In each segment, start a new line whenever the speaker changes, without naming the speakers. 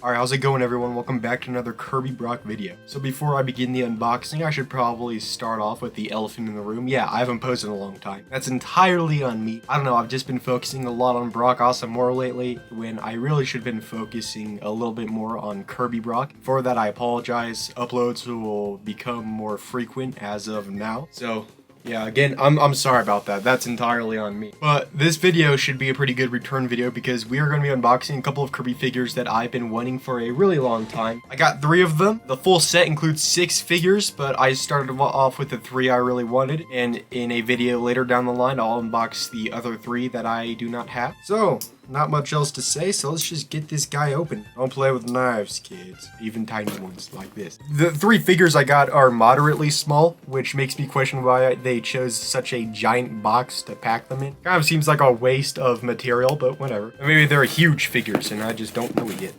Alright, how's it going everyone? Welcome back to another Kirby Brock video. So before I begin the unboxing, I should probably start off with the elephant in the room. Yeah, I haven't posted in a long time. That's entirely on me. I don't know, I've just been focusing a lot on Brock Awesome more lately, when I really should have been focusing a little bit more on Kirby Brock. For that, I apologize. Uploads will become more frequent as of now. So yeah, again, I'm sorry about that. That's entirely on me. But this video should be a pretty good return video because we are going to be unboxing a couple of Kirby figures that I've been wanting for a really long time. I got 3 of them. The full set includes 6 figures, but I started off with the 3 I really wanted. And in a video later down the line, I'll unbox the other 3 that I do not have. So, not much else to say, so let's just get this guy open. Don't play with knives, kids. Even tiny ones like this. The 3 figures I got are moderately small, which makes me question why they chose such a giant box to pack them in. Kind of seems like a waste of material, but whatever. Maybe they're huge figures and I just don't know it yet.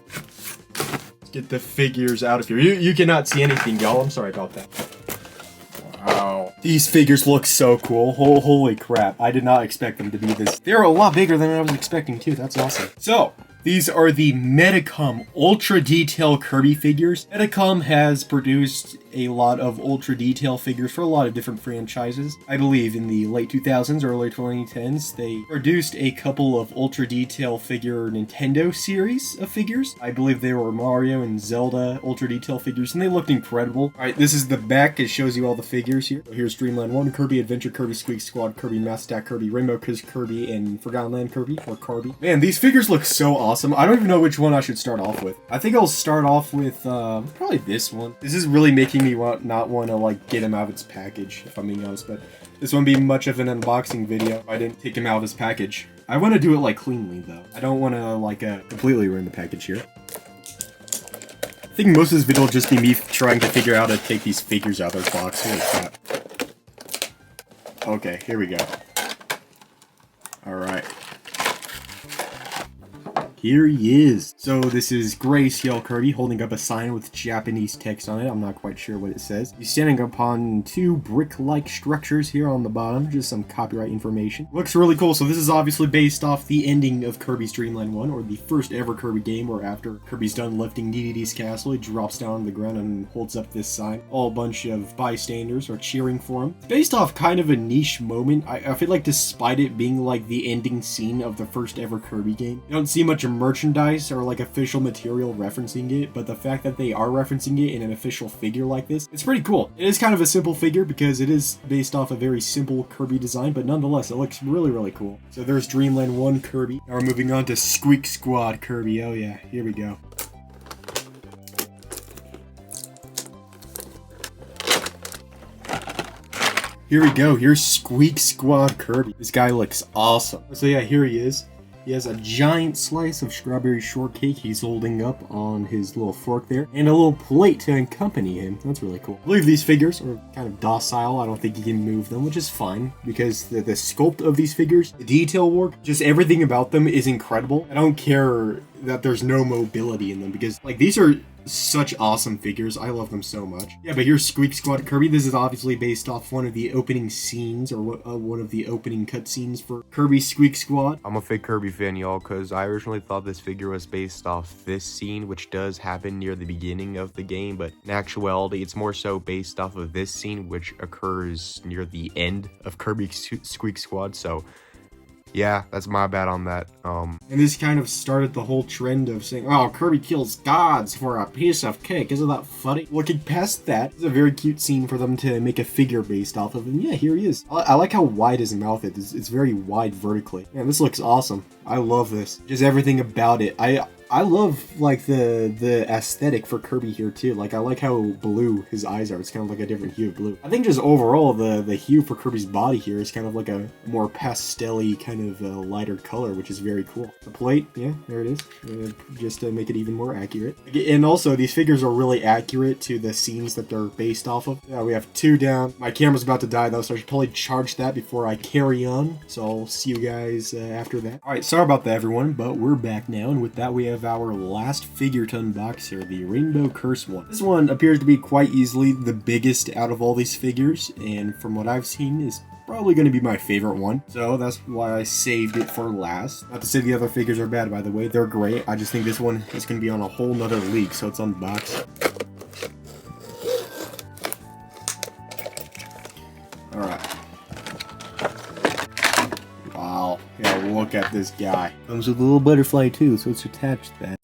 Let's get the figures out of here. You cannot see anything, y'all. I'm sorry about that. Wow. These figures look so cool. Holy crap. I did not expect them to be this. They're a lot bigger than I was expecting too. That's awesome. So, these are the Medicom Ultra Detail Kirby figures. Medicom has produced a lot of Ultra Detail figures for a lot of different franchises. I believe in the late 2000s, early 2010s, they produced a couple of Ultra Detail figure Nintendo series of figures. I believe they were Mario and Zelda Ultra Detail figures, and they looked incredible. Alright, this is the back. It shows you all the figures here. So here's Dreamland 1, Kirby Adventure, Kirby Squeak Squad, Kirby Mass Attack, Kirby Rainbow Kiss Kirby, and Forgotten Land Kirby, or Kirby. Man, these figures look so awesome. I don't even know which one I should start off with. I think I'll start off with probably this one. This is really making me not want to like get him out of its package, if I'm being honest, but this won't be much of an unboxing video if I didn't take him out of his package. I want to do it like cleanly though. I don't want to like completely ruin the package here. I think most of this video will just be me trying to figure out how to take these figures out of their box. Holy crap. Okay, here we go. Alright. Here he is. So this is Grayscale Kirby holding up a sign with Japanese text on it. I'm not quite sure what it says. He's standing upon 2 brick-like structures here on the bottom. Just some copyright information. Looks really cool. So this is obviously based off the ending of Kirby's Dreamland 1, or the first ever Kirby game where after Kirby's done lifting Dedede's castle, he drops down on the ground and holds up this sign. All a bunch of bystanders are cheering for him. It's based off kind of a niche moment. I feel like despite it being like the ending scene of the first ever Kirby game, you don't see much merchandise or like official material referencing it, but the fact that they are referencing it in an official figure like this, it's pretty cool. It is kind of a simple figure because it is based off a very simple Kirby design, but nonetheless, it looks really cool. So there's Dreamland 1 Kirby. Now we're moving on to Squeak Squad Kirby. Oh yeah, here we go. Here we go. Here's Squeak Squad Kirby. This guy looks awesome. So yeah, here he is. He has a giant slice of strawberry shortcake he's holding up on his little fork there, and a little plate to accompany him. That's really cool. I believe these figures are kind of docile. I don't think you can move them, which is fine, because the sculpt of these figures, the detail work, just everything about them is incredible. I don't care that there's no mobility in them, because like these are such awesome figures. I love them so much. Yeah, but here's Squeak Squad Kirby. This is obviously based off one of the opening scenes, or one of the opening cutscenes for Kirby Squeak Squad.
I'm a fake Kirby fan, y'all, because I originally thought this figure was based off this scene, which does happen near the beginning of the game, but in actuality, it's more so based off of this scene, which occurs near the end of Kirby Squeak Squad, so yeah, that's my bad on that.
And this kind of started the whole trend of saying, oh, Kirby kills gods for a piece of cake. Isn't that funny? Looking past that, it's a very cute scene for them to make a figure based off of. And yeah, here he is. I like how wide his mouth is. It's very wide vertically. Man, this looks awesome. I love this. Just everything about it. I love, like, the aesthetic for Kirby here, too. Like, I like how blue his eyes are. It's kind of like a different hue of blue. I think just overall, the hue for Kirby's body here is kind of like a more pastel-y kind of lighter color, which is very cool. The plate, yeah, there it is. Just to make it even more accurate. And also, these figures are really accurate to the scenes that they're based off of. Yeah, we have 2 down. My camera's about to die, though, so I should probably charge that before I carry on. So I'll see you guys after that. Alright, sorry about that, everyone, but we're back now, and with that, we have our last figure to unbox here, the Rainbow Curse one. This one appears to be quite easily the biggest out of all these figures, and from what I've seen is probably going to be my favorite one. So that's why I saved it for last. Not to say the other figures are bad, by the way. They're great. I just think this one is going to be on a whole nother league, so it's unboxed. Alright. Wow. Yeah, look at this guy. Comes with a little butterfly too, so it's attached to that.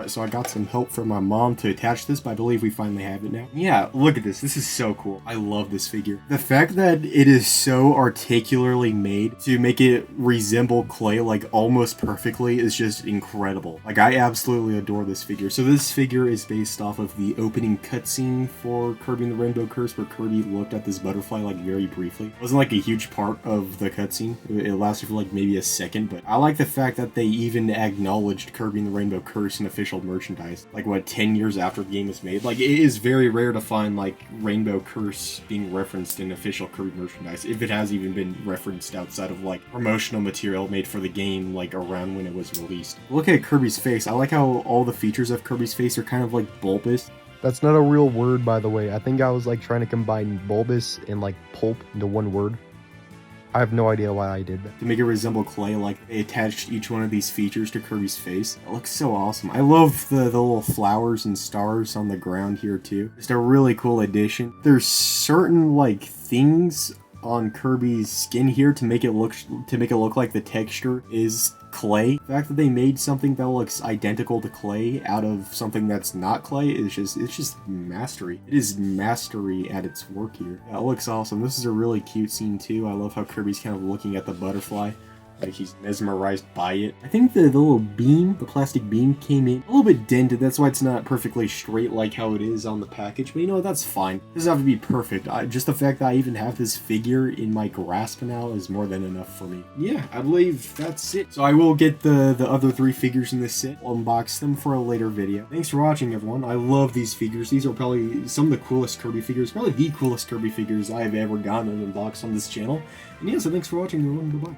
So I got some help from my mom to attach this, but I believe we finally have it now. Yeah, look at this. This is so cool. I love this figure. The fact that it is so articulately made to make it resemble clay like almost perfectly is just incredible. Like, I absolutely adore this figure. So this figure is based off of the opening cutscene for Kirby and the Rainbow Curse, where Kirby looked at this butterfly like very briefly. It wasn't like a huge part of the cutscene. It lasted for like maybe a second, but I like the fact that they even acknowledged Kirby and the Rainbow Curse in official merchandise, like what, 10 years after the game was made. Like, it is very rare to find like Rainbow Curse being referenced in official Kirby merchandise, if it has even been referenced outside of like promotional material made for the game like around when it was released. Look at Kirby's face. I like how all the features of Kirby's face are kind of like bulbous.
That's not a real word, by the way. I think I was like trying to combine bulbous and like pulp into one word. I have no idea why I did that.
To make it resemble clay, like, they attached each one of these features to Kirby's face. It looks so awesome. I love the little flowers and stars on the ground here too. Just a really cool addition. There's certain like things on Kirby's skin here to make it look like the texture is clay. The fact that they made something that looks identical to clay out of something that's not clay is it's just mastery. It is mastery at its work here. That looks awesome. This is a really cute scene too. I love how Kirby's kind of looking at the butterfly, like he's mesmerized by it. I think the little beam, the plastic beam, came in a little bit dented. That's why it's not perfectly straight like how it is on the package. But you know, that's fine. It doesn't have to be perfect. Just the fact that I even have this figure in my grasp now is more than enough for me. Yeah, I believe that's it. So I will get the other 3 figures in this set. I'll unbox them for a later video. Thanks for watching, everyone. I love these figures. These are probably some of the coolest Kirby figures. Probably the coolest Kirby figures I have ever gotten and unboxed on this channel. And yeah, so thanks for watching, everyone. Goodbye.